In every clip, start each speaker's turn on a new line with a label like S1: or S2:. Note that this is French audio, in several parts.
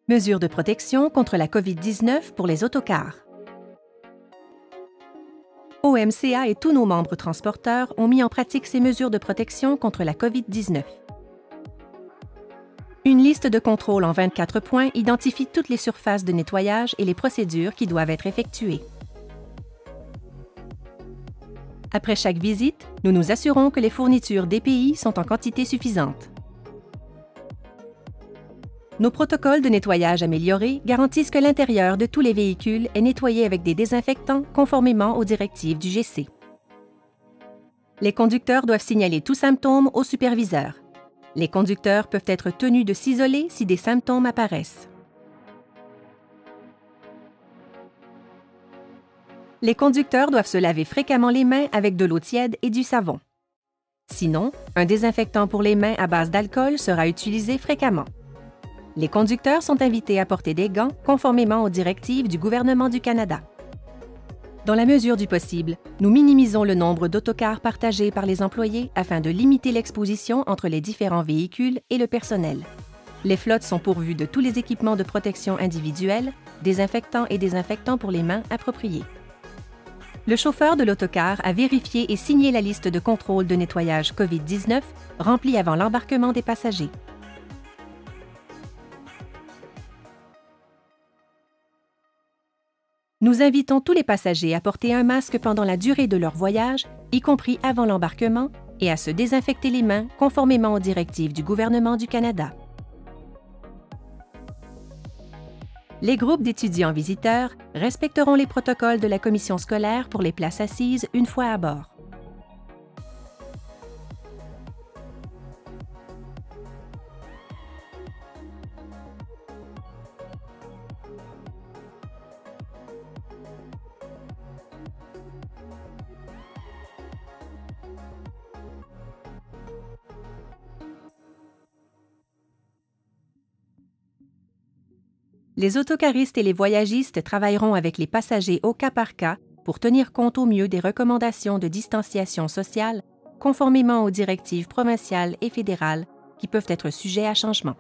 S1: Mesures de protection contre la COVID-19 pour les autocars. OMCA et tous nos membres transporteurs ont mis en pratique ces mesures de protection contre la COVID-19. Une liste de contrôle en 24 points identifie toutes les surfaces de nettoyage et les procédures qui doivent être effectuées. Après chaque visite, nous nous assurons que les fournitures DPI sont en quantité suffisante. Nos protocoles de nettoyage améliorés garantissent que l'intérieur de tous les véhicules est nettoyé avec des désinfectants conformément aux directives du GC. Les conducteurs doivent signaler tout symptôme au superviseur. Les conducteurs peuvent être tenus de s'isoler si des symptômes apparaissent. Les conducteurs doivent se laver fréquemment les mains avec de l'eau tiède et du savon. Sinon, un désinfectant pour les mains à base d'alcool sera utilisé fréquemment. Les conducteurs sont invités à porter des gants conformément aux directives du gouvernement du Canada. Dans la mesure du possible, nous minimisons le nombre d'autocars partagés par les employés afin de limiter l'exposition entre les différents véhicules et le personnel. Les flottes sont pourvues de tous les équipements de protection individuelle, désinfectants et désinfectants pour les mains appropriés. Le chauffeur de l'autocar a vérifié et signé la liste de contrôle de nettoyage COVID-19 remplie avant l'embarquement des passagers. Nous invitons tous les passagers à porter un masque pendant la durée de leur voyage, y compris avant l'embarquement, et à se désinfecter les mains conformément aux directives du gouvernement du Canada. Les groupes d'étudiants visiteurs respecteront les protocoles de la commission scolaire pour les places assises une fois à bord. Les autocaristes et les voyagistes travailleront avec les passagers au cas par cas pour tenir compte au mieux des recommandations de distanciation sociale conformément aux directives provinciales et fédérales qui peuvent être sujets à changement.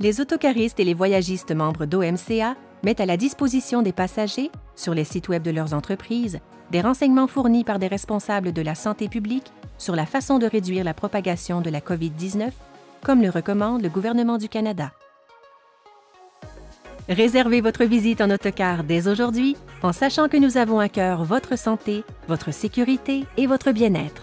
S1: Les autocaristes et les voyagistes membres d'OMCA mettent à la disposition des passagers, sur les sites web de leurs entreprises, des renseignements fournis par des responsables de la santé publique sur la façon de réduire la propagation de la COVID-19 comme le recommande le gouvernement du Canada. Réservez votre visite en autocar dès aujourd'hui en sachant que nous avons à cœur votre santé, votre sécurité et votre bien-être.